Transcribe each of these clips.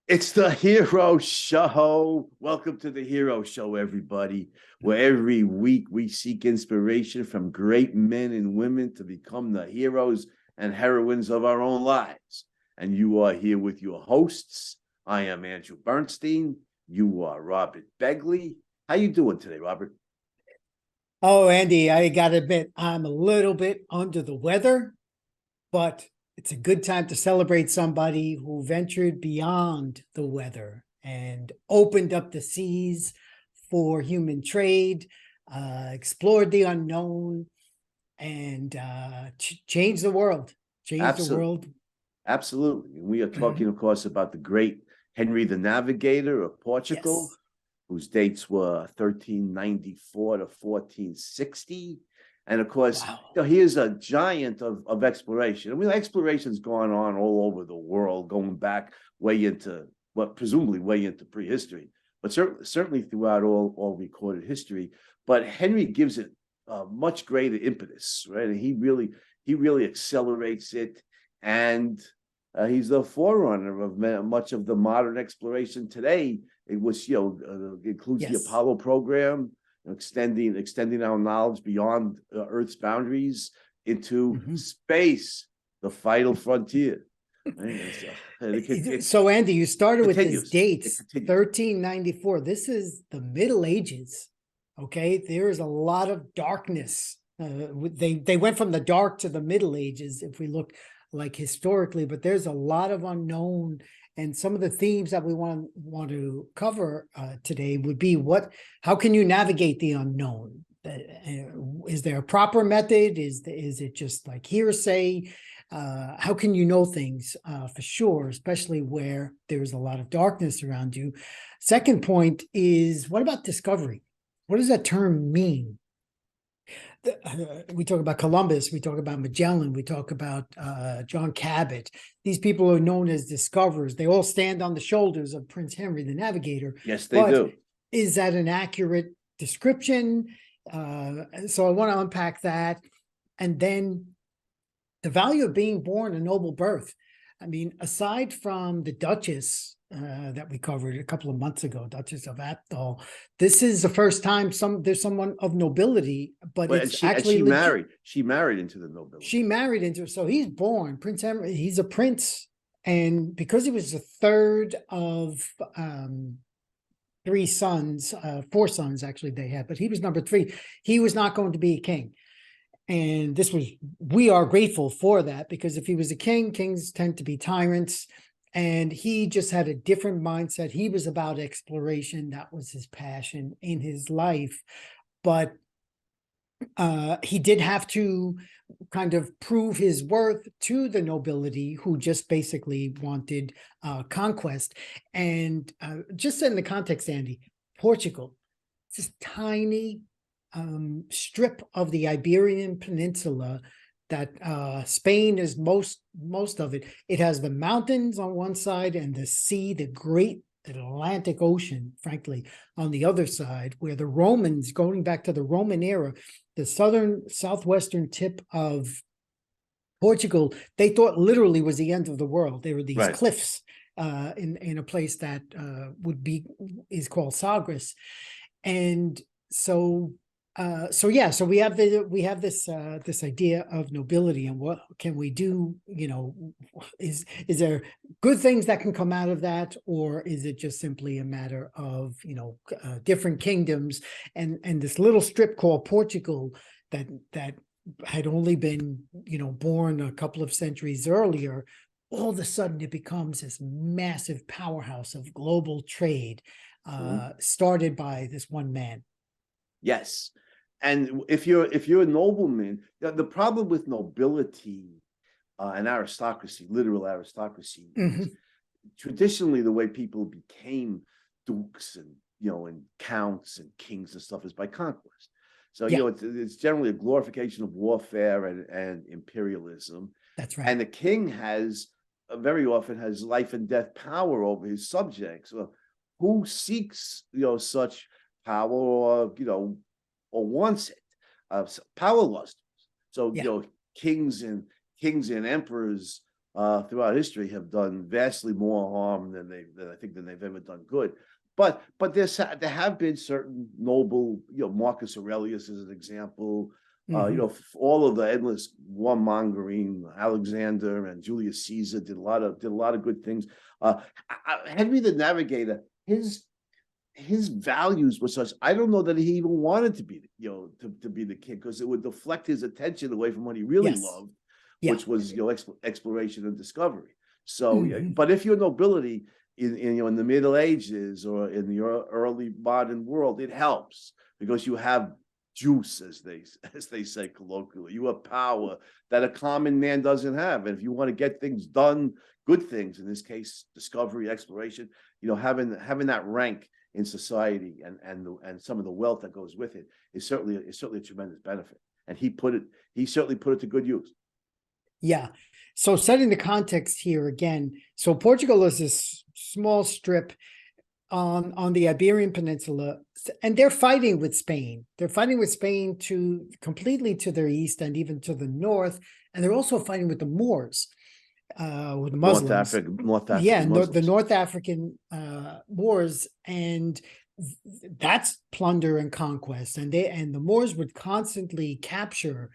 It's the Hero Show. Welcome to the Hero Show, everybody, where every week we seek inspiration from great men and women to become the heroes and heroines of our own lives. And you are here with your hosts. I am Andrew Bernstein. You are Robert Begley. How you doing today, Robert? Oh, Andy, I got to admit, I'm a little bit under the weather, but it's a good time to celebrate somebody who ventured beyond the weather and opened up the seas for human trade, explored the unknown, and changed the world. Changed the Absolutely. world. Absolutely. And we are talking, of course, about the great Henry the Navigator of Portugal, Yes. whose dates were 1394 to 1460. And of course, Wow. he is a giant of exploration. I mean, exploration's gone on all over the world, going back way into, well, presumably way into prehistory, but certainly throughout all recorded history. But Henry gives it a much greater impetus, right? And he really accelerates it. And he's the forerunner of much of the modern exploration today. It was, includes the Yes. Apollo program, extending our knowledge beyond Earth's boundaries into space, the final frontier. So, Andy, you started with this Continues. date, It continues. 1394. This is the Middle Ages. Okay, there is a lot of darkness. They went from the dark to the Middle Ages, if we look like historically, but there's a lot of unknown. And some of the themes that we want to cover today would be how can you navigate the unknown? Is there a proper method? Is it just like hearsay? How can you know things for sure, especially where there's a lot of darkness around you? Second point is, what about discovery? What does that term mean? We talk about Columbus, we talk about Magellan, we talk about John Cabot. These people are known as discoverers. They all stand on the shoulders of Prince Henry the Navigator. Yes, they do. Is that an accurate description? So I want to unpack that. And then the value of being born a noble birth. I mean, aside from the Duchess that we covered a couple of months ago, Duchess of Atholl, this is the first time there's someone of nobility, but it's actually legit. She married into the nobility. She married into, so he's born Prince Henry. He's a prince, and because he was the third of three sons, four sons actually they had, but he was number three. He was not going to be a king. And we are grateful for that, because if he was a king, kings tend to be tyrants. And he just had a different mindset. He was about exploration. That was his passion in his life. But he did have to kind of prove his worth to the nobility, who just basically wanted conquest. And just in the context, Andy, Portugal, this tiny strip of the Iberian Peninsula that Spain is most of it. It has the mountains on one side and the sea, the great Atlantic Ocean, frankly, on the other side, where the Romans, going back to the Roman era, the southwestern tip of Portugal, they thought literally was the end of the world. There were these cliffs in a place that is called Sagres. And so we have this idea of nobility, and what can we do? Is there good things that can come out of that, or is it just simply a matter of different kingdoms and this little strip called Portugal that had only been born a couple of centuries earlier? All of a sudden, it becomes this massive powerhouse of global trade, started by this one man. Yes. And if you're a nobleman, the problem with nobility and aristocracy, literal aristocracy, is traditionally the way people became dukes and and counts and kings and stuff is by conquest. So it's generally a glorification of warfare and imperialism. That's right. And the king very often has life and death power over his subjects. Well, who seeks such power or wants it? Power lust. So kings and emperors throughout history have done vastly more harm than they've ever done good. But there have been certain noble, Marcus Aurelius is an example. All of the endless warmongering, Alexander and Julius Caesar did a lot of good things. Henry the Navigator, his values were such. I don't know that he even wanted to be, to be the king, because it would deflect his attention away from what he really loved, which was exploration and discovery. So, but if you're nobility in the Middle Ages or in the early modern world, it helps because you have juice, as they say colloquially. You have power that a common man doesn't have, and if you want to get things done, good things, in this case, discovery, exploration, having that rank in society and some of the wealth that goes with it is certainly a tremendous benefit. And he certainly put it to good use. Yeah. So setting the context here again, so Portugal is this small strip on the Iberian Peninsula, and they're fighting with Spain. They're fighting with Spain completely to their east and even to the north, and they're also fighting with the Moors, with the Muslims. North African Muslims. The North African Moors, and that's plunder and conquest. And the Moors would constantly capture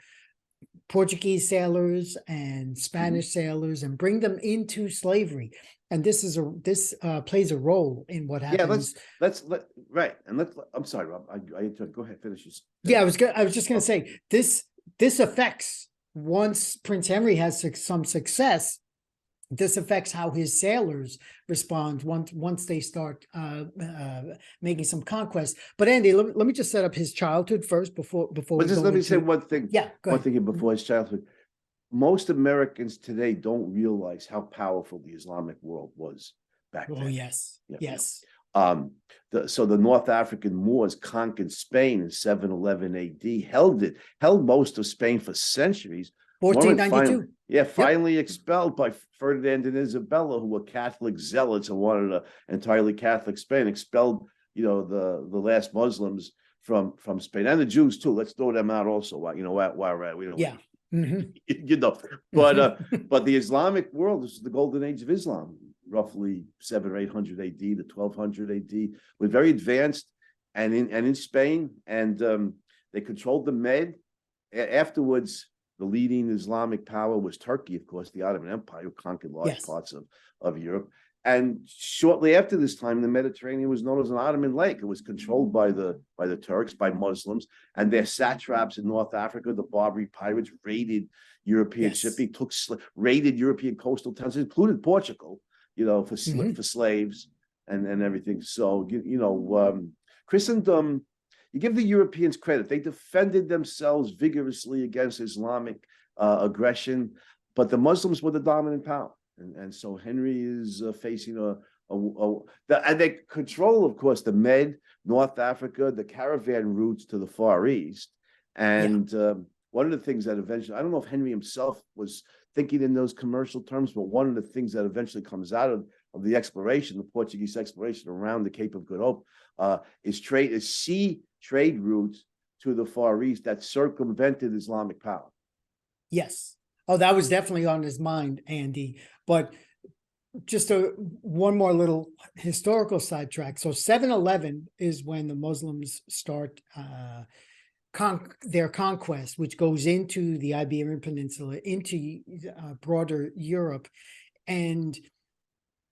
Portuguese sailors and Spanish sailors and bring them into slavery. And this plays a role in what happens. I'm sorry, Rob. I go ahead, finish this. Yeah, I was just going to say this affects, once Prince Henry has some success, this affects how his sailors respond once they start making some conquest. But Andy, let me just set up his childhood first before. But just let me say one thing. Yeah, go ahead. One thing before his childhood. Most Americans today don't realize how powerful the Islamic world was back then. Oh yes, yes. So the North African Moors conquered Spain in 711 AD, held most of Spain for centuries. 1492. Finally expelled by Ferdinand and Isabella, who were Catholic zealots and wanted an entirely Catholic Spain. Expelled, the last Muslims from Spain, and the Jews too. Let's throw them out also. While we're at, we don't. Yeah. But the Islamic world, this is the golden age of Islam, roughly 700 or 800 AD to 1200 AD, was very advanced, and in Spain, and they controlled the Med. Afterwards, the leading Islamic power was Turkey, of course, the Ottoman Empire, who conquered large parts of Europe. And shortly after this time, the Mediterranean was known as an Ottoman lake. It was controlled by the Turks, by Muslims, and their satraps in North Africa, the Barbary pirates, raided European shipping, raided European coastal towns, included Portugal, for slaves and everything. So Christendom, you give the Europeans credit; they defended themselves vigorously against Islamic aggression, but the Muslims were the dominant power. And so Henry is facing and they control, of course, the Med, North Africa, the caravan routes to the Far East. And one of the things that eventually, I don't know if Henry himself was thinking in those commercial terms, but one of the things that eventually comes out of the exploration, the Portuguese exploration around the Cape of Good Hope, is sea trade routes to the Far East that circumvented Islamic power. Yes. Oh, that was definitely on his mind, Andy. But just one more little historical sidetrack. So 711 is when the Muslims start their conquest, which goes into the Iberian Peninsula, into broader Europe. And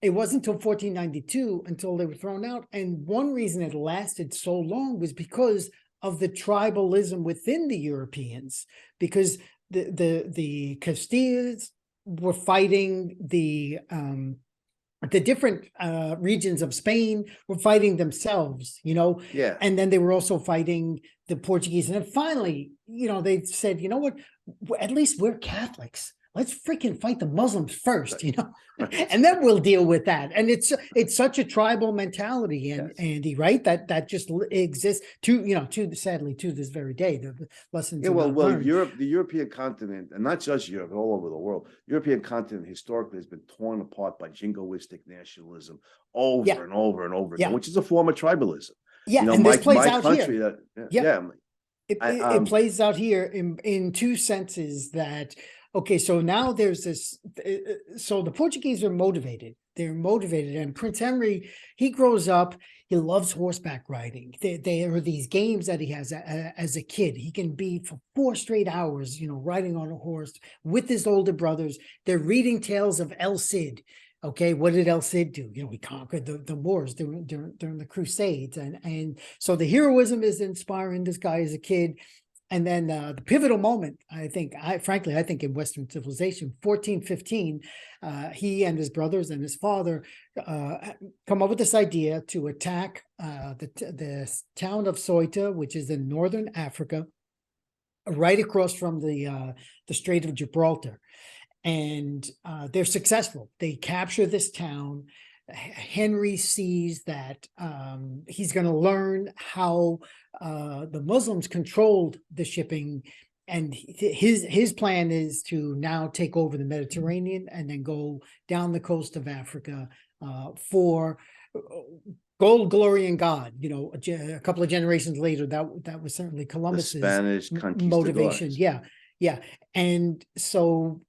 it wasn't until 1492 until they were thrown out. And one reason it lasted so long was because of the tribalism within the Europeans, because the Castillas were fighting the different regions of Spain were fighting themselves, and then they were also fighting the Portuguese. And then finally, they said, you know what, at least we're Catholics. Let's freaking fight the Muslims first, and then we'll deal with that. And it's such a tribal mentality, and Andy, right? That just exists sadly to this very day. The lessons. Yeah, well, Europe, the European continent, and not just Europe, all over the world, European continent historically has been torn apart by jingoistic nationalism over and over and over again, which is a form of tribalism. Yeah, and this plays out here. It plays out here in two senses, that Okay, so now there's this. So the Portuguese are motivated. They're motivated, and Prince Henry, he grows up. He loves horseback riding. There are these games that he has as a kid. He can be for 4 straight hours, riding on a horse with his older brothers. They're reading tales of El Cid. Okay, what did El Cid do? He conquered the Moors during the Crusades, and so the heroism is inspiring this guy as a kid. And then the pivotal moment, frankly, I think in Western civilization, 1415, he and his brothers and his father come up with this idea to attack the town of Ceuta, which is in northern Africa, right across from the Strait of Gibraltar. And they're successful. They capture this town. Henry sees that he's going to learn how the Muslims controlled the shipping, and his plan is to now take over the Mediterranean and then go down the coast of Africa for gold, glory, and God. A couple of generations later, that was certainly Columbus's Spanish motivation. conquistadors. Yeah, and so.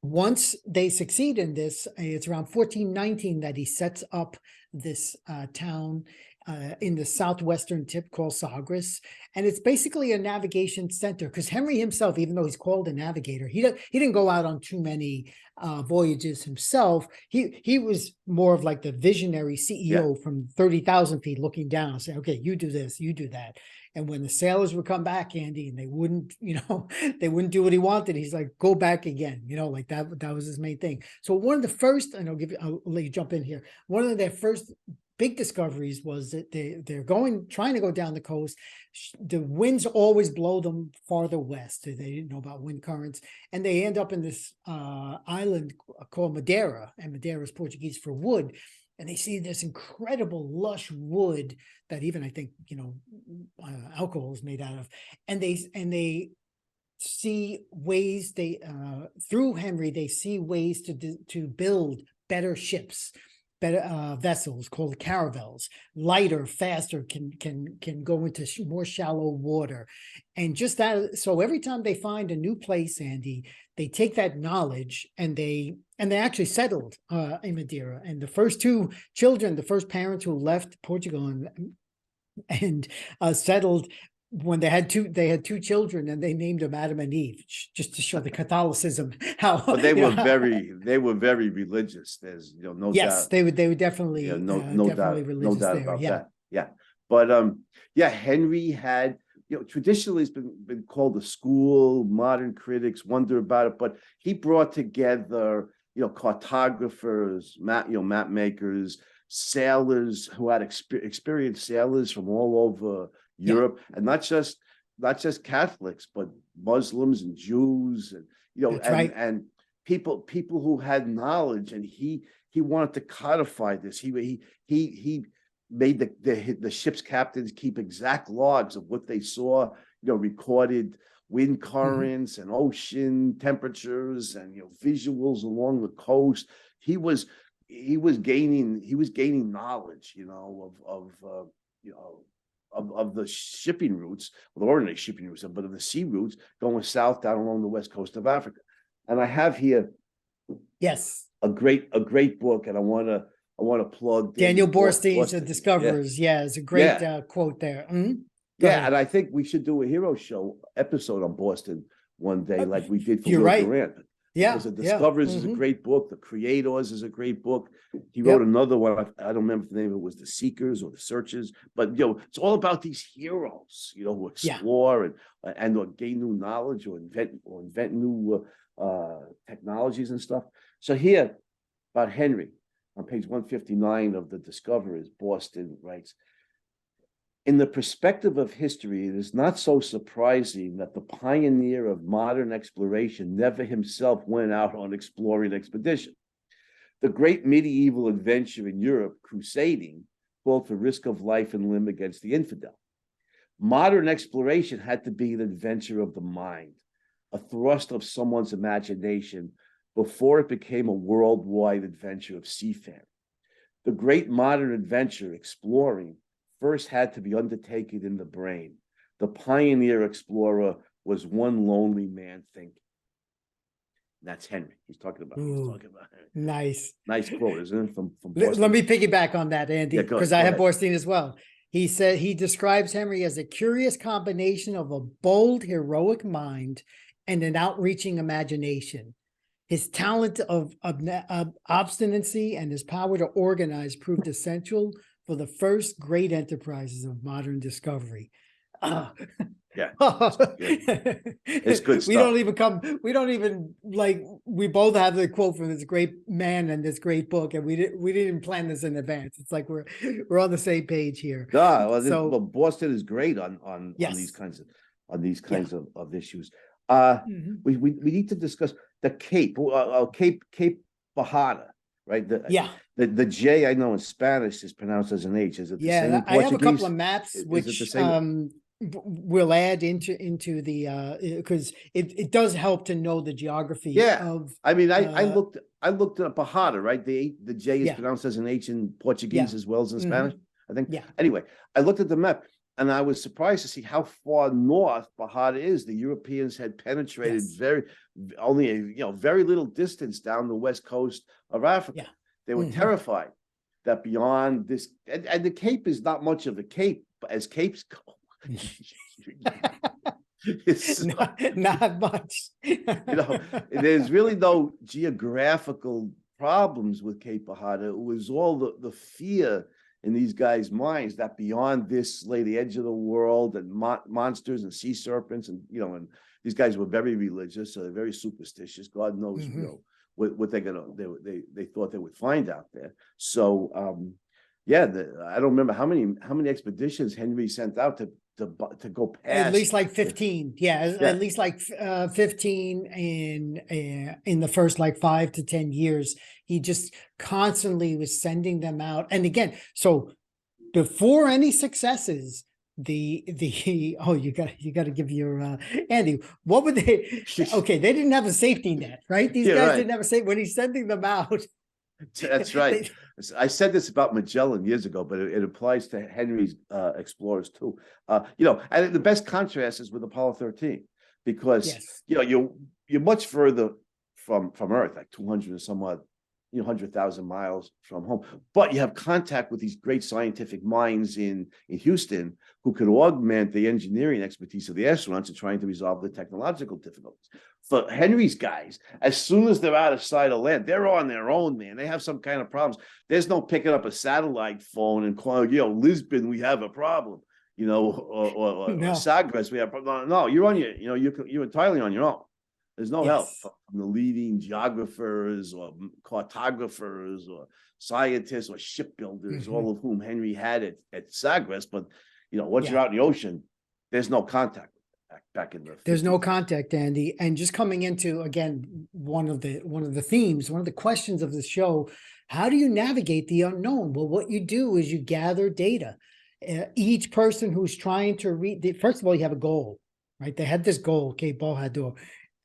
Once they succeed in this, it's around 1419 that he sets up this town in the southwestern tip called Sagres. And it's basically a navigation center, because Henry himself, even though he's called a navigator, he didn't go out on too many voyages himself. He was more of like the visionary CEO from 30,000 feet looking down, saying, okay, you do this, you do that. And when the sailors would come back, Andy, and they wouldn't, they wouldn't do what he wanted, he's like, go back again, like that was his main thing. So one of the first, and I'll let you jump in here. One of their first big discoveries was that they're trying to go down the coast. The winds always blow them farther west. They didn't know about wind currents, and they end up in this island called Madeira, and Madeira is Portuguese for wood. And they see this incredible lush wood that even I think alcohol is made out of, and they see ways through Henry they see ways to build better ships, better vessels called caravels, lighter, faster, can go into more shallow water, and just that. So every time they find a new place, Andy, they take that knowledge and they actually settled in Madeira. And the first two children, the first parents who left Portugal and settled, when they had two children, and they named them Adam and Eve, just to show the Catholicism. How But they were very religious. There's no yes, doubt. they would definitely no definitely doubt, religious there. about Yeah. that. Yeah, but Henry had traditionally it's been called a school. Modern critics wonder about it, but he brought together cartographers, map makers, sailors who had experienced sailors from all over Europe, and not just Catholics, but Muslims and Jews, and and people who had knowledge. And he wanted to codify this. He made the ship's captains keep exact logs of what they saw, recorded wind currents and ocean temperatures and visuals along the coast. He was gaining knowledge, of the shipping routes, the ordinary shipping routes, but of the sea routes going south down along the west coast of Africa. And I have here, a great book, and I want to plug Daniel Borstein's The Discoverers. Yeah, it's a great quote there. And I think we should do a hero show episode on Boston one day, like we did for Will Durant. Because The Discoverers is a great book. The Creators is a great book. He wrote another one. I don't remember if the name of it was The Seekers or The Searchers, but it's all about these heroes, who explore and or gain new knowledge or invent new technologies and stuff. So here about Henry, on page 159 of The Discoverers, Boston writes, in the perspective of history, it is not so surprising that the pioneer of modern exploration never himself went out on exploring expedition. The great medieval adventure in Europe, crusading, called for risk of life and limb against the infidel. Modern exploration had to be an adventure of the mind, a thrust of someone's imagination, before it became a worldwide adventure of seafaring. The great modern adventure, exploring, first had to be undertaken in the brain. The pioneer explorer was one lonely man thinking. That's Henry. He's talking about Ooh, Henry. nice. Nice quote, isn't it? From Let Boston. me piggyback on that, Andy, Yeah, because go I have ahead. Borstein as well. He said he describes Henry as a curious combination of a bold, heroic mind and an outreaching imagination. His talent of obstinacy and his power to organize proved essential for the first great enterprises of modern discovery. Yeah, it's good We stuff. don't even like, we both have the quote from this great man and this great book, and we didn't plan this in advance. It's like we're on the same page here. Well, So Boston is great on yes. these kinds of issues. Mhm. We need to discuss the Cape, Cape Bahada, right? The J I know in Spanish is pronounced as an H. Is it the same in I have a couple Portuguese? of maps Is it the which same? we'll add into the because it does help to know the geography Yeah, of I mean, I looked at Bahada, right? The J is yeah. pronounced as an H in Portuguese Yeah. as well as in Spanish, I think. Yeah. Anyway, I looked at the map and I was surprised to see how far north Bahada is. The Europeans had penetrated Yes. only a very little distance down the west coast of Africa. Yeah. They were terrified that beyond this, and the Cape is not much of a cape as capes go. Not much. There's really no geographical problems with Cape Bahada. It was all the fear in these guys' minds that beyond this lay the edge of the world and monsters and sea serpents, and and these guys were very religious, so they're very superstitious. God knows, what they're they thought they would find out there. So I don't remember how many expeditions Henry sent out to go past. At least like 15. At least like 15 in the first like 5 to 10 years. He just constantly was sending them out. And again, so before any successes, you got to give your Andy, what would they okay, they didn't have a safety net, right? These guys didn't have a safety when he's sending them out. That's right. I said this about Magellan years ago, but it applies to Henry's explorers too. And the best contrast is with Apollo 13, because you're much further from Earth, like 200 or some odd 100,000 miles from home, but you have contact with these great scientific minds in Houston who could augment the engineering expertise of the astronauts in trying to resolve the technological difficulties. For Henry's guys, as soon as they're out of sight of land, they're on their own, man. They have some kind of problems. There's no picking up a satellite phone and calling, Lisbon, we have a problem, or Sagres, we have a problem. No, you're on you're entirely on your own. There's no help from the leading geographers or cartographers or scientists or shipbuilders, all of whom Henry had at Sagres. But once you're out in the ocean, there's no contact back in the. There's no contact, Andy. And just coming into again one of the themes, one of the questions of the show: how do you navigate the unknown? Well, what you do is you gather data. Each person who's trying to read, first of all, you have a goal, right? They had this goal, Cape Bahada.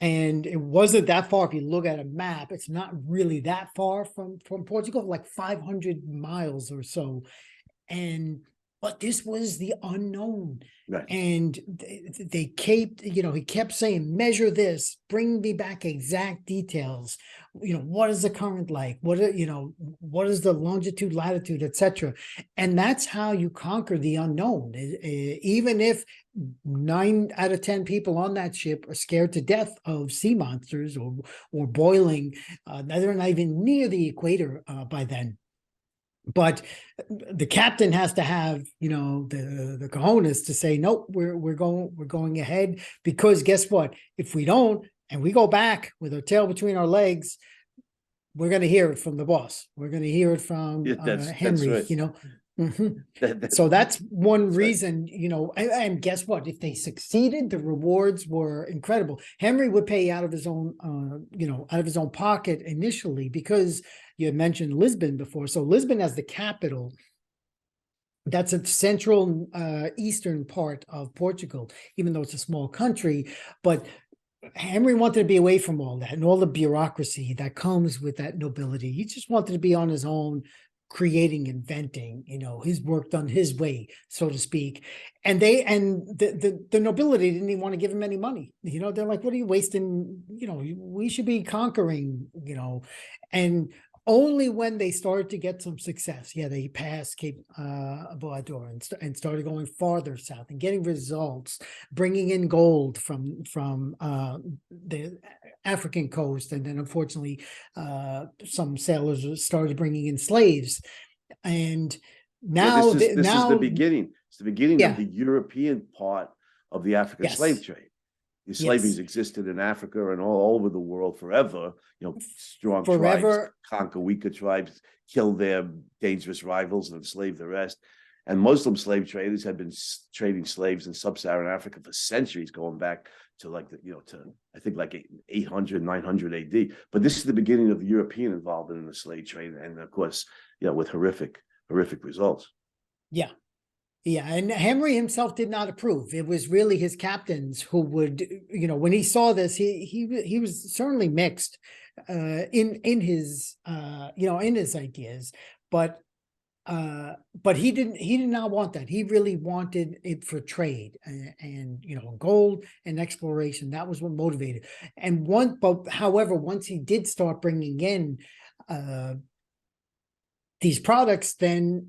And it wasn't that far. If you look at a map, it's not really that far from Portugal, like 500 miles or so. But this was the unknown. Right. And he kept saying, measure this, bring me back exact details. What is the current like? What is the longitude, latitude, etc. And that's how you conquer the unknown. Even if 9 out of 10 people on that ship are scared to death of sea monsters or boiling, they're not even near the equator by then. But the captain has to have, the cojones to say, nope, we're going ahead, because guess what? If we don't, and we go back with our tail between our legs, we're going to hear it from the boss. We're going to hear it from Henry, that's right. So that's one reason, and guess what? If they succeeded, the rewards were incredible. Henry would pay out of his own, out of his own pocket initially, because you had mentioned Lisbon before. So Lisbon as the capital, that's a central eastern part of Portugal, even though it's a small country. But Henry wanted to be away from all that and all the bureaucracy that comes with that nobility. He just wanted to be on his own, creating, inventing, his work done his way, so to speak. And the nobility didn't even want to give him any money. They're like, what are you wasting? We should be conquering, and only when they started to get some success, they passed Cape Boador and started going farther south and getting results, bringing in gold from the African coast, and then unfortunately, some sailors started bringing in slaves, and now this is the beginning. It's the beginning Yeah. of the European part of the African Yes. slave trade. The slavery's existed in Africa and all over the world forever. Strong Forever. tribes conquer weaker tribes, kill their dangerous rivals, and enslave the rest. And Muslim slave traders have been trading slaves in sub-Saharan Africa for centuries, going back to I think like 800, 900 AD. But this is the beginning of the European involvement in the slave trade, and of course, with horrific results. Yeah. Yeah, and Henry himself did not approve. It was really his captains who would, when he saw this, he was certainly mixed in his in his ideas, but he did not want that. He really wanted it for trade and gold and exploration. That was what motivated. And however, once he did start bringing in these products, then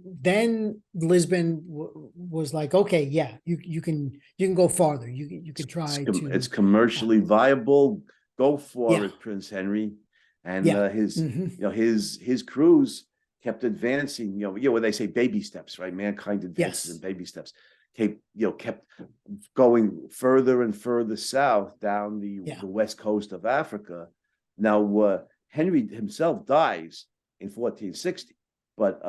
Lisbon was like, okay, yeah, you can go farther. You could try it's commercially viable. Go for it, Prince Henry. And his crews kept advancing. Where they say baby steps, right? Mankind advances in baby steps. Kept going further and further south down the west coast of Africa. Now Henry himself dies in 1460. But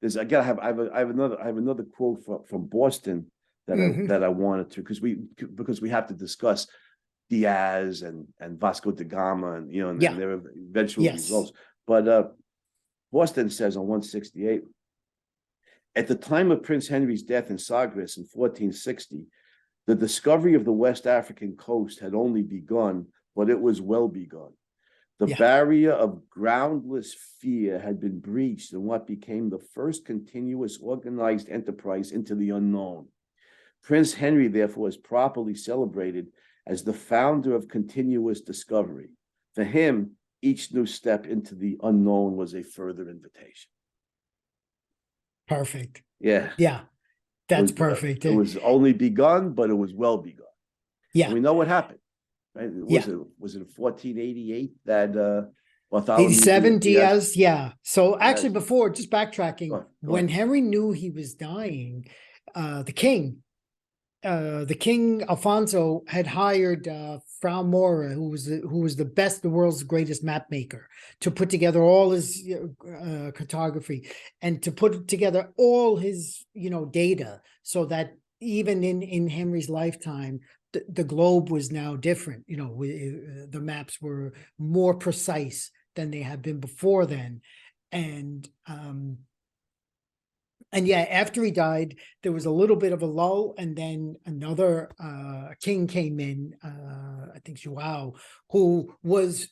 there's I have another quote from Boston that I wanted to, because we have to discuss Diaz and Vasco da Gama and their eventual results. But Boston says on 168, at the time of Prince Henry's death in Sagres in 1460, the discovery of the West African coast had only begun, but it was well begun. The barrier of groundless fear had been breached in what became the first continuous organized enterprise into the unknown. Prince Henry, therefore, is properly celebrated as the founder of continuous discovery. For him, each new step into the unknown was a further invitation. Perfect. Yeah. Yeah, that's perfect. It was only begun, but it was well begun. Yeah. And we know what happened. Right? Was it 1488 that Bartholomew 87 Diaz? So actually, Diaz. before, just backtracking, Go when ahead. Henry knew he was dying, the king Alfonso had hired Frau Mora, who was the world's greatest map maker, to put together all his cartography and to put together all his data, so that even in Henry's lifetime, the globe was now different. The maps were more precise than they had been before then. And after he died, there was a little bit of a lull, and then another king came in, I think Joao, who was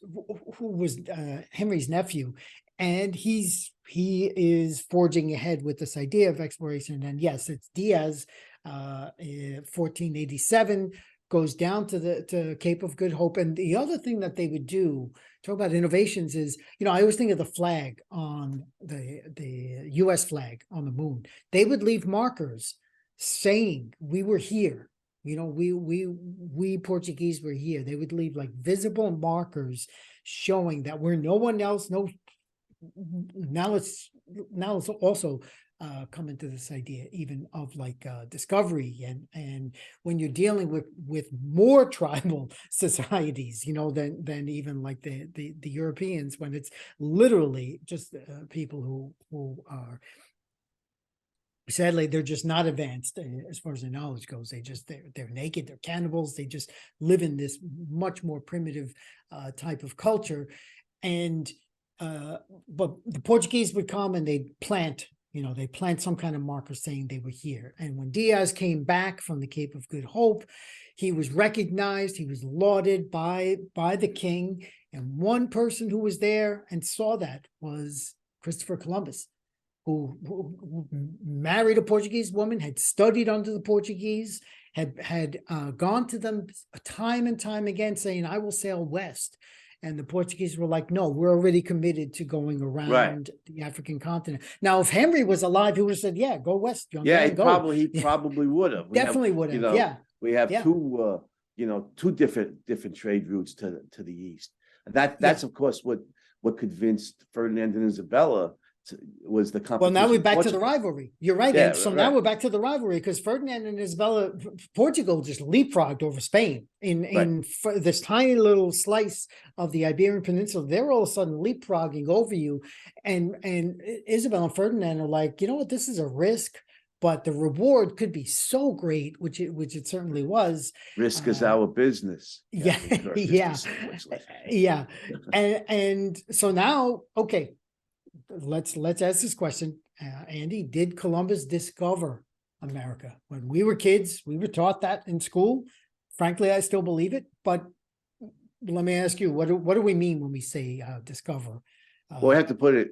Henry's nephew, and he is forging ahead with this idea of exploration. And yes, it's Diaz, 1487, goes down to Cape of Good Hope. And the other thing that they would do, talk about innovations, is, I always think of the flag on the US flag on the moon. They would leave markers saying we were here. We Portuguese were here. They would leave like visible markers showing that we're no one else. Now let's also come into this idea even of like discovery, and when you're dealing with more tribal societies, than even like the Europeans, when it's literally just people who are, sadly, they're just not advanced as far as their knowledge goes. They're naked, they're cannibals, they just live in this much more primitive type of culture. And but the Portuguese would come and they'd plant some kind of marker saying they were here. And when Diaz came back from the Cape of Good Hope, he was recognized, he was lauded by the king. And one person who was there and saw that was Christopher Columbus. who married a Portuguese woman, had studied under the Portuguese, had gone to them time and time again saying, I will sail west. And the Portuguese were like, no, we're already committed to going around the African continent. Now, if Henry was alive, he would have said, yeah, go west, young man, go. He probably would have. Definitely would have, yeah. We have two, two different trade routes to the east. That's of course what convinced Ferdinand and Isabella was the competition. Well, now we're back to the rivalry. You're right. Yeah, and so now we're back to the rivalry because Ferdinand and Isabella, Portugal just leapfrogged over Spain in this tiny little slice of the Iberian Peninsula. They're all of a sudden leapfrogging over you. And Isabella and Ferdinand are like, you know what, this is a risk, but the reward could be so great, which it certainly was. Risk is our business. Yeah. Yeah. And so now, okay. Let's ask this question, Andy. Did Columbus discover America? When we were kids, we were taught that in school. Frankly, I still believe it. But let me ask you, what do we mean when we say discover? Well, we have to put it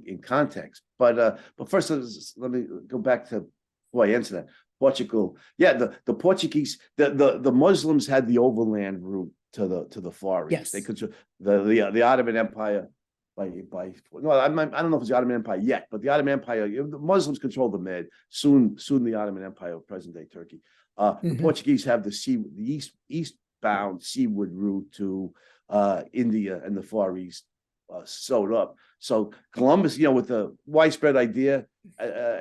in context. But first, let me go back to before I answer that. Portugal, the Portuguese, the Muslims had the overland route to the Far East. Yes. They could the Ottoman Empire. I don't know if it's the Ottoman Empire yet, but the Ottoman Empire, the Muslims control the Med. Soon the Ottoman Empire of present-day Turkey. The Portuguese have the eastbound seaward route to India and the Far East sewed up. So Columbus, with the widespread idea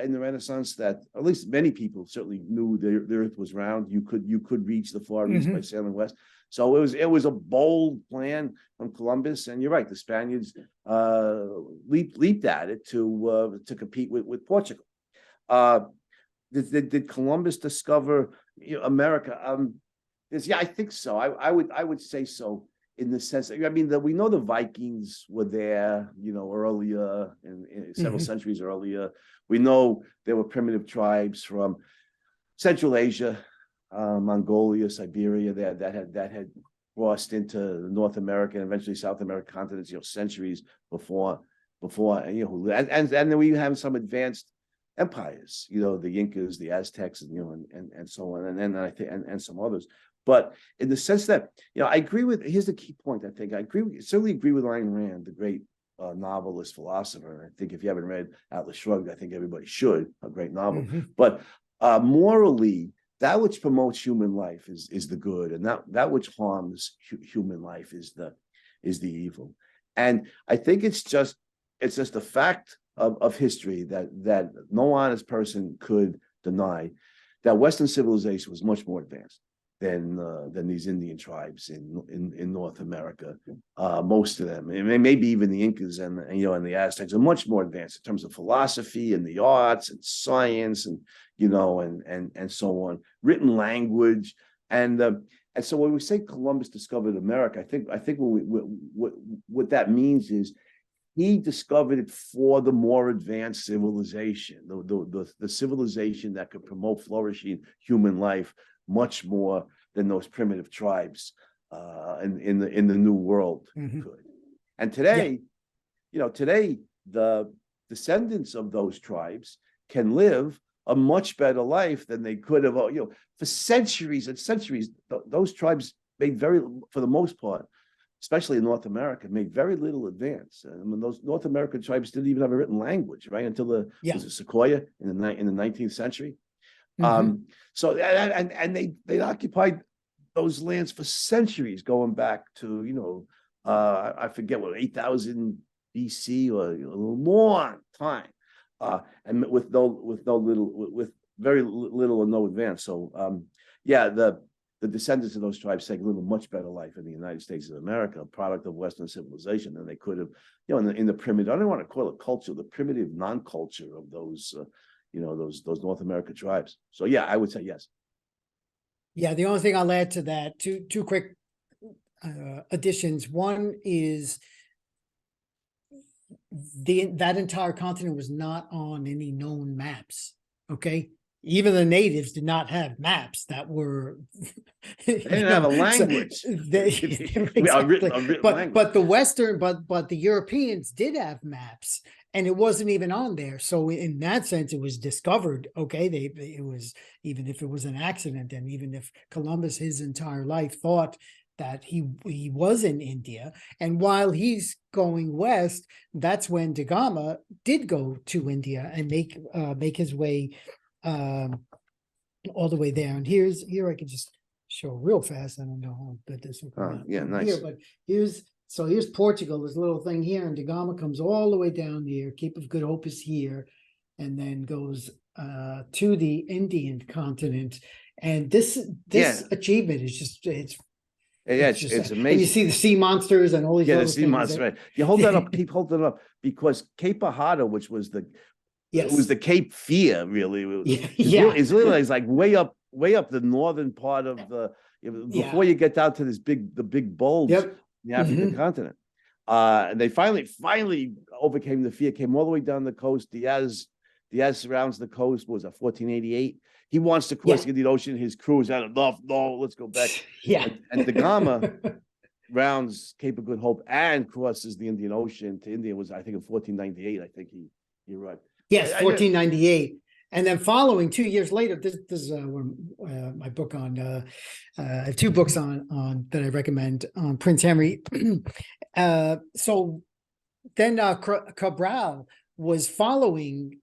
in the Renaissance that at least many people certainly knew the Earth was round. You could reach the Far East by sailing west. So it was a bold plan from Columbus, and you're right. The Spaniards leaped at it to compete with Portugal. Did Columbus discover America? I think so. I would say so in the sense that, we know the Vikings were there, earlier in several centuries earlier. We know there were primitive tribes from Central Asia. Mongolia, Siberia, that had crossed into North America and eventually South American continents, centuries before, and then we have some advanced empires, the Incas, the Aztecs, and so on, and then I think and some others. But in the sense that, I agree with. Here's the key point. I think I certainly agree with Ayn Rand, the great novelist, philosopher. And I think if you haven't read Atlas Shrugged, I think everybody should. A great novel, but morally, that which promotes human life is the good, and that which harms human life is the evil. And I think it's just a fact of history that no honest person could deny that Western civilization was much more advanced than these Indian tribes in North America. Most of them, and maybe even the Incas and the Aztecs, are much more advanced in terms of philosophy and the arts and science and so on, written language. And so when we say Columbus discovered America, I think what that means is he discovered it for the more advanced civilization, the civilization that could promote flourishing human life much more than those primitive tribes in the New World could. And today, today the descendants of those tribes can live a much better life than they could have. For centuries and centuries, those tribes made for the most part, especially in North America, made very little advance. Those North American tribes didn't even have a written language, right? Until was it Sequoia in the 19th century. So they occupied those lands for centuries, going back to I forget what 8,000 BC or a long time, and with very little or no advance. So the descendants of those tribes live a much better life in the United States of America, a product of Western civilization, than they could have, in the primitive. I don't want to call it culture, the primitive non-culture of those. Those North American tribes. So I would say yes. Yeah, the only thing I'll add to that, two quick additions. One is that entire continent was not on any known maps. Okay. even the natives did not have maps that were, They didn't have a language. exactly. A written But language. the Western, but the Europeans did have maps, and it wasn't even on there. So in that sense, it was discovered. Okay, it was, even if it was an accident, and even if Columbus his entire life thought that he was in India, and while he's going west, that's when Da Gama did go to India and make his way all the way there. And here I can just show real fast. I don't know how good this will come out Yeah, from nice. here, but here's Portugal, this little thing here, and Da Gama comes all the way down here. Cape of Good Hope is here, and then goes to the Indian continent. And this Yeah. achievement is just Yeah, it's just, it's and you amazing. see the sea monsters and all these Yeah, the other sea things monster. Right. You hold that up, keep holding it up, because Cape Ahata, which was it was yes, the Cape Fear, really. yeah, It's really like way up the northern part of before yeah, you get down to the big bulge yep, in the African mhm, continent. And they finally overcame the fear, came all the way down the coast. Diaz surrounds the coast. What was that, 1488? He wants to cross yeah, the Indian Ocean. His crew is out enough. No, let's go back. yeah. And Da Gama rounds Cape of Good Hope and crosses the Indian Ocean to India. Was, I think, in 1498. I think he arrived. Yes, 1498. And then following 2 years later, this is my book on I have two books on that I recommend on Prince Henry. So then Cabral was following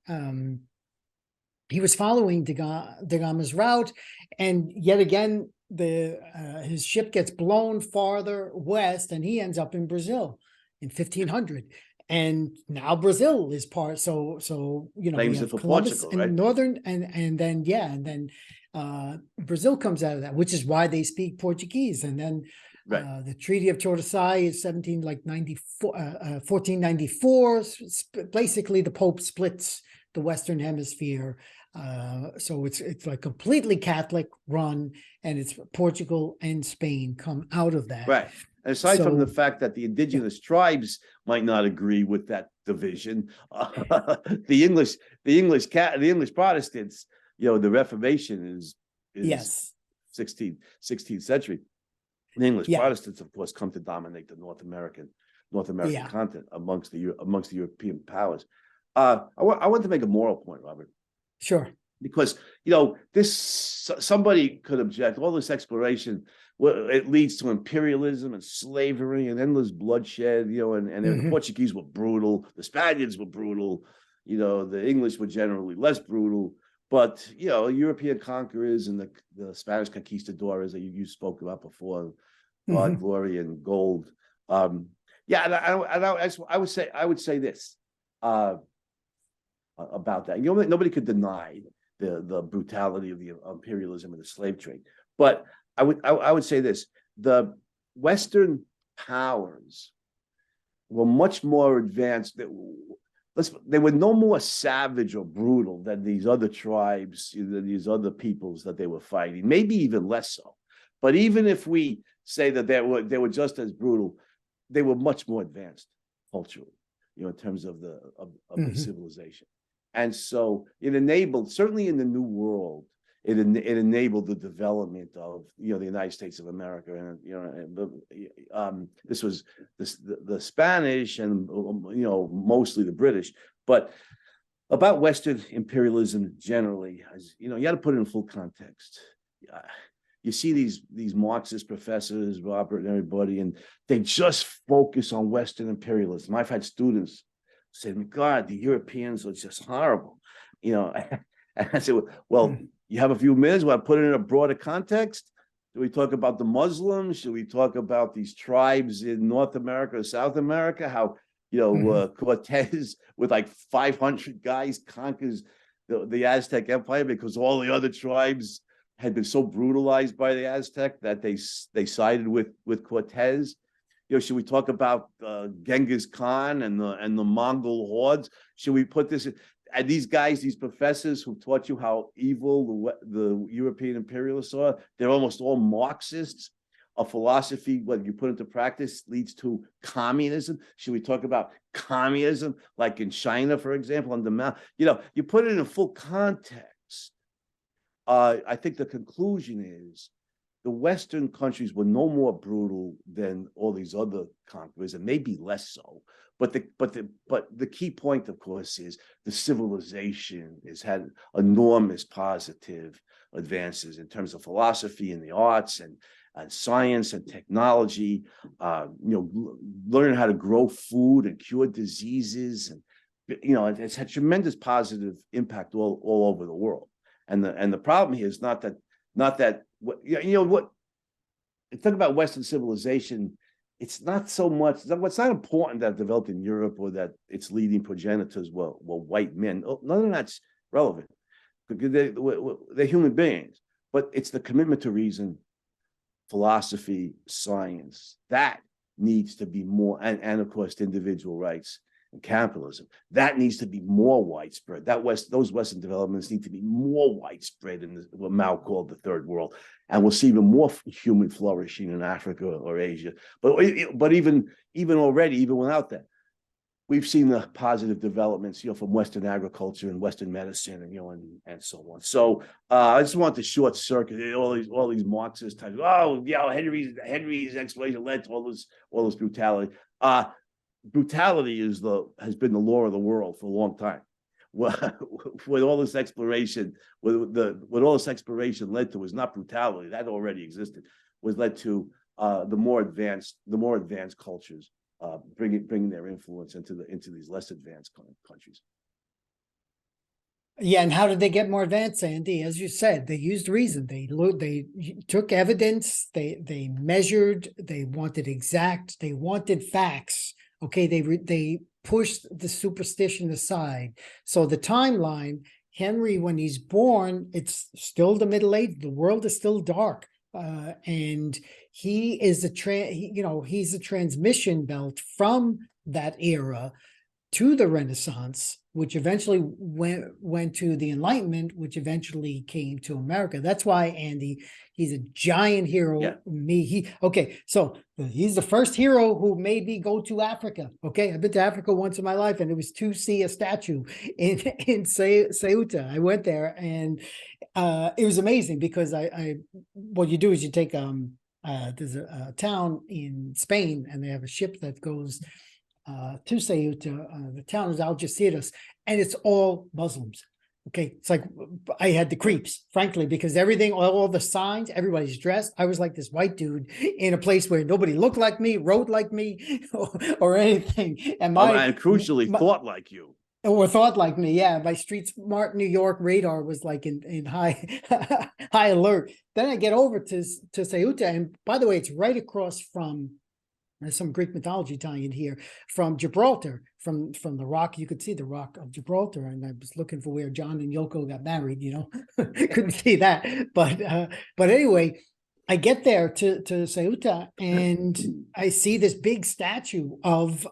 he was following Da Gama's route, and yet again his ship gets blown farther west, and he ends up in Brazil in 1500. And now Brazil is part. So we Claims it have for Columbus Portugal, and right? northern, and then Brazil comes out of that, which is why they speak Portuguese. And then Right. the Treaty of Tordesillas is 1494. Basically, the Pope splits the Western Hemisphere. So it's like completely Catholic run, and it's Portugal and Spain come out of that. Right. And aside from the So fact that the indigenous tribes might not agree with that division, the English Protestants, the Reformation is yes, 16th century. The English yeah, Protestants, of course, come to dominate the North American yeah, continent amongst the European powers. I want to make a moral point, Robert, sure. because somebody could object. All this exploration, well, it leads to imperialism and slavery and endless bloodshed. And the Portuguese were brutal, the Spaniards were brutal, the English were generally less brutal. But European conquerors and the Spanish conquistadors that you spoke about before, God, glory, and gold. Yeah, and I would say this about that. Nobody could deny the brutality of the imperialism and the slave trade. But I would say this: the Western powers were much more advanced. They were no more savage or brutal than these other tribes, these other peoples that they were fighting. Maybe even less so. But even if we say that they were just as brutal, they were much more advanced culturally, in terms of the civilization. And so it enabled, certainly in the New World, it enabled the development of the United States of America, and this was the Spanish and mostly the British, but about Western imperialism generally, you got to put it in full context. You see these Marxist professors, Robert and everybody, and they just focus on Western imperialism. I've had students say, God, the Europeans are just horrible, And I said, well, you have a few minutes. Well, I put it in a broader context. Do we talk about the Muslims? Should we talk about these tribes in North America or South America? How Cortez with like 500 guys conquers the Aztec Empire because all the other tribes had been so brutalized by the Aztec that they sided with Cortez. Should we talk about Genghis Khan and the Mongol hordes? Should we put this? And these guys, these professors who taught you how evil the European imperialists are, they're almost all Marxists. A philosophy, whether you put into practice, leads to communism. Should we talk about communism, like in China, for example, on the map? You put it in full context. I think the conclusion is the Western countries were no more brutal than all these other conquerors, and maybe less so. But the key point, of course, is the civilization has had enormous positive advances in terms of philosophy and the arts and science and technology. Learning how to grow food and cure diseases, and it's had tremendous positive impact all over the world. And the problem here is not that what you talk about Western civilization. It's not so much. What's not important that developed in Europe or that its leading progenitors were white men. None of that's relevant because they're human beings. But it's the commitment to reason, philosophy, science that needs to be more, and of course, individual rights and capitalism. That needs to be more widespread. Those Western developments need to be more widespread in what Mao called the third world. And we'll see even more human flourishing in Africa or Asia. But even already, even without that, we've seen the positive developments, from Western agriculture and Western medicine, and so on. So I just want to short circuit all these Marxist types. Henry's exploration led to all this brutality. Brutality has been the law of the world for a long time. With all this exploration, what all this exploration led to was not brutality, that already existed. Was led to the more advanced cultures bringing their influence into these less advanced countries. Yeah, and how did they get more advanced, Andy? As you said, they used reason. They took evidence. They measured. They wanted exact. They wanted facts. Okay, they pushed the superstition aside. So the timeline, Henry, when he's born, it's still the Middle Ages. The world is still dark, and he is he's a transmission belt from that era to the Renaissance, which eventually went to the Enlightenment, which eventually came to America. That's why, Andy, he's a giant hero. Yeah. So he's the first hero who made me go to Africa. Okay, I've been to Africa once in my life, and it was to see a statue in Ceuta. I went there, and it was amazing because what you do is you take there's a town in Spain, and they have a ship that goes to Ceuta. The town is Algeciras, and it's all Muslims. Okay, it's like I had the creeps, frankly, because all the signs, everybody's dressed. I was like this white dude in a place where nobody looked like me, wrote like me, or anything. And crucially thought like you. Or thought like me, yeah. My street smart New York radar was like in high high alert. Then I get over to Ceuta, and by the way, it's right across from. There's some Greek mythology tie-in here from Gibraltar, from the rock. You could see the rock of Gibraltar, and I was looking for where John and Yoko got married. Couldn't see that, but anyway, I get there to Ceuta, and I see this big statue of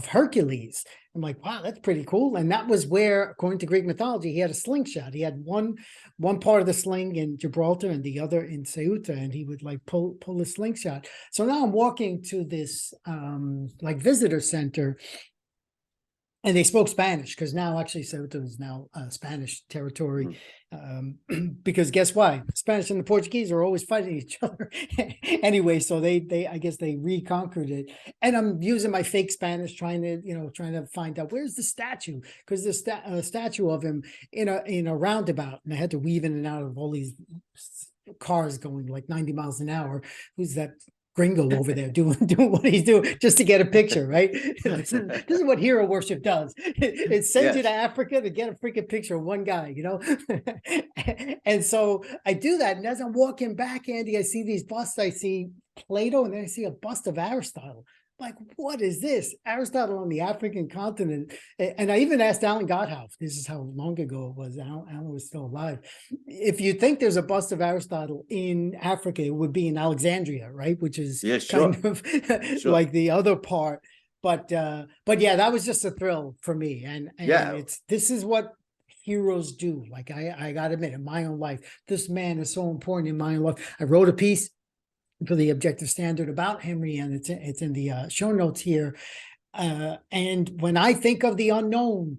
Hercules. I'm like, wow, that's pretty cool. And that was where, according to Greek mythology, he had a slingshot. He had one part of the sling in Gibraltar and the other in Ceuta, and he would like pull a slingshot. So now I'm walking to this like visitor center, and they spoke Spanish, because now actually Ceuta is now Spanish territory. Because guess why? The Spanish and the Portuguese are always fighting each other. Anyway, so they I guess they reconquered it. And I'm using my fake Spanish, trying to find out where's the statue, because there's a statue of him in a roundabout, and I had to weave in and out of all these cars going like 90 miles an hour. Who's that gringo over there doing what he's doing just to get a picture, right? This is what hero worship does. It sends you to Africa to get a freaking picture of one guy, And so I do that, and as I'm walking back, Andy, I see these busts. I see Plato, and then I see a bust of Aristotle. Like, what is this? Aristotle on the African continent. And I even asked Alan Gotthoff, this is how long ago it was, Alan was still alive. If you think there's a bust of Aristotle in Africa, it would be in Alexandria, right? Which is kind of like the other part. But yeah, that was just a thrill for me. And this is what heroes do. Like, I got to admit, in my own life, this man is so important in my own life. I wrote a piece for the Objective Standard about Henry, and it's in the show notes here. And when I think of the unknown,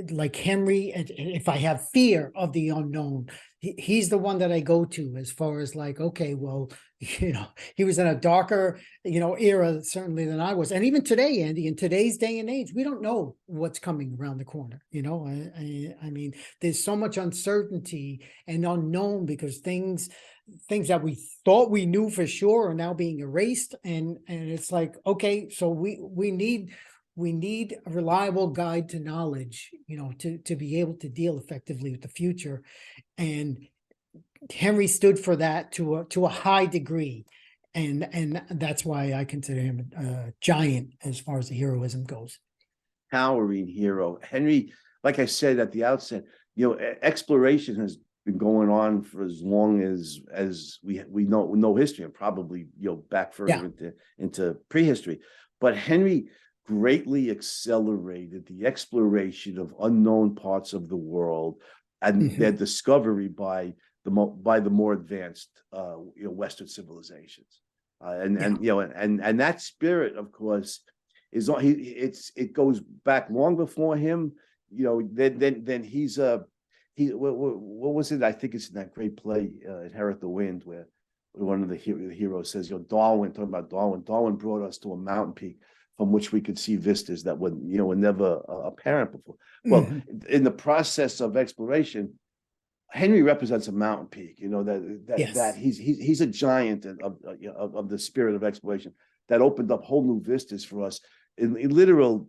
like Henry, and if I have fear of the unknown, he's the one that I go to as far as like, okay, well, he was in a darker, era certainly than I was. And even today, Andy, in today's day and age, we don't know what's coming around the corner. I mean, there's so much uncertainty and unknown because things that we thought we knew for sure are now being erased. And it's like, okay, so we need a reliable guide to knowledge, to be able to deal effectively with the future. And Henry stood for that to a high degree. And that's why I consider him a giant as far as the heroism goes. Towering hero. Henry, like I said at the outset, exploration has been going on for as long as we know history, and probably back further into prehistory. But Henry greatly accelerated the exploration of unknown parts of the world and their discovery by the more advanced Western civilizations, and that spirit, of course, is it goes back long before him. Then he's what was it? I think it's in that great play, Inherit the Wind, where one of the heroes says, Darwin, talking about Darwin brought us to a mountain peak from which we could see vistas that were never apparent before. Well, in the process of exploration, Henry represents a mountain peak. That he's a giant of the spirit of exploration that opened up whole new vistas for us in literal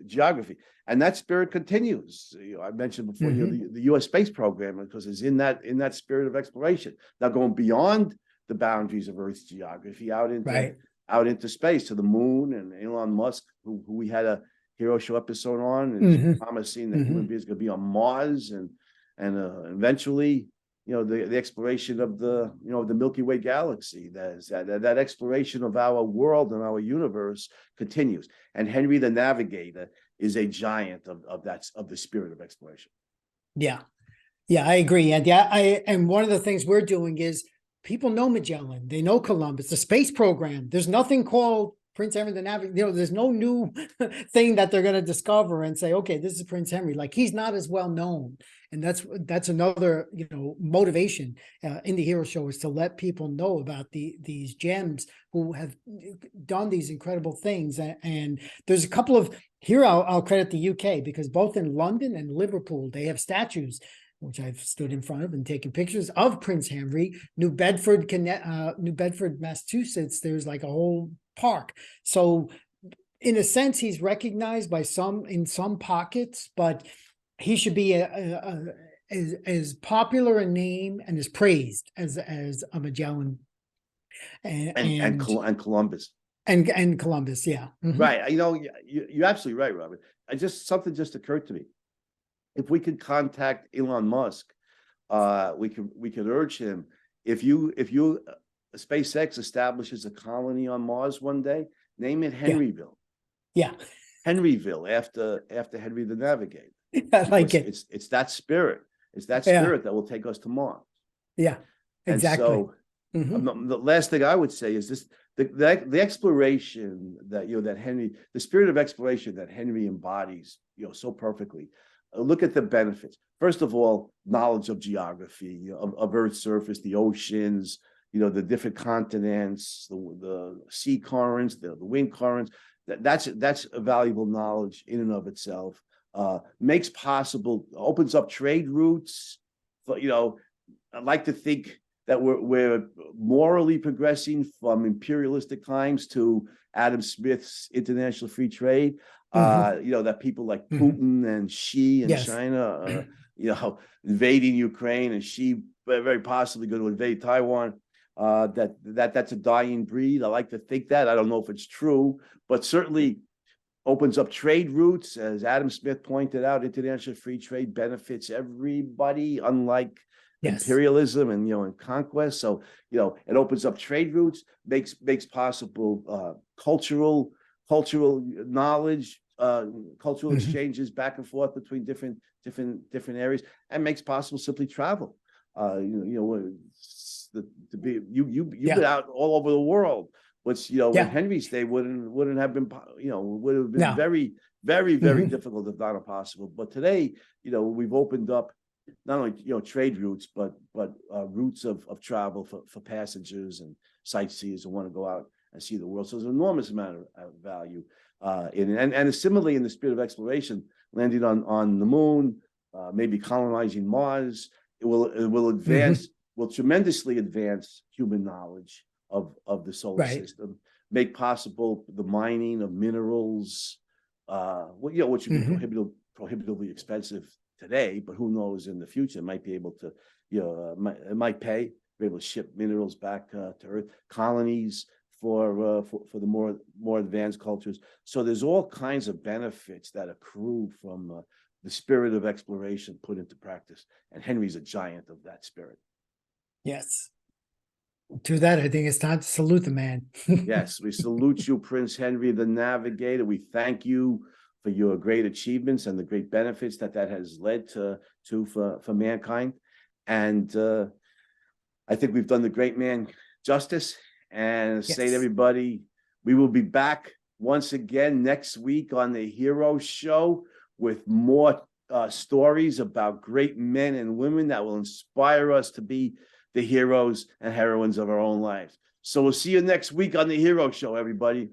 geography, and that spirit continues. I mentioned before the U.S. space program, because it's in that spirit of exploration, now going beyond the boundaries of Earth's geography out into space, to the moon. And Elon Musk, who we had a hero show episode on, is promising that human beings are going to be on Mars, and eventually the exploration of the Milky Way galaxy. That exploration of our world and our universe continues. And Henry the Navigator is a giant of the spirit of exploration. Yeah, I agree. And and one of the things we're doing is, people know Magellan, they know Columbus, the space program. There's nothing called Prince Henry the Navigator. There's no new thing that they're going to discover and say, okay, this is Prince Henry. Like, he's not as well known. And that's another, motivation in the hero show, is to let people know about these gems who have done these incredible things. And there's a couple of, here I'll credit the UK, because both in London and Liverpool, they have statues, which I've stood in front of and taken pictures of Prince Henry. New Bedford, Massachusetts, there's like a whole park. So in a sense, he's recognized by some in some pockets, but he should be as popular a name and as praised as a Magellan and Columbus. And Columbus, yeah. Right. You're absolutely right, Robert. Something just occurred to me. If we could contact Elon Musk, we could urge him, if SpaceX establishes a colony on Mars one day, name it Henryville. Yeah. Henryville, after Henry the Navigator. I like it. It's that spirit. It's that spirit that will take us to Mars. Yeah, exactly. And so the last thing I would say is this: the exploration that Henry, the spirit of exploration that Henry embodies, so perfectly. Look at the benefits. First of all, knowledge of geography, of Earth's surface, the oceans, the different continents, the sea currents, the wind currents. That's a valuable knowledge in and of itself. Opens up trade routes. I'd like to think that we're morally progressing from imperialistic times to Adam Smith's international free trade. That people like Putin and Xi in China, invading Ukraine, and Xi very possibly going to invade Taiwan. That's a dying breed. I like to think that. I don't know if it's true, but certainly opens up trade routes. As Adam Smith pointed out, international free trade benefits everybody, unlike imperialism and conquest. So, it opens up trade routes, makes possible cultural knowledge, cultural exchanges back and forth between different areas, and makes possible simply travel. You've been out all over the world, which in Henry's day wouldn't have been, would have been very, very, very difficult, if not impossible. But today, we've opened up not only, trade routes, but routes of travel for passengers and sightseers who want to go out and see the world. So there's an enormous amount of value in it. And similarly, in the spirit of exploration, landing on the moon, maybe colonizing Mars, it will advance, will tremendously advance human knowledge of the solar system, make possible the mining of minerals, which would be prohibitively expensive today, but who knows in the future, it might be able to, it might pay, be able to ship minerals back to Earth, colonies for the more advanced cultures. So there's all kinds of benefits that accrue from the spirit of exploration put into practice. And Henry's a giant of that spirit. Yes. To that, I think it's time to salute the man. Yes, we salute you, Prince Henry the Navigator. We thank you for your great achievements and the great benefits that has led to for mankind. And I think we've done the great man justice. And say to everybody, we will be back once again next week on the Hero Show with more stories about great men and women that will inspire us to be the heroes and heroines of our own lives. So we'll see you next week on the Hero Show, everybody.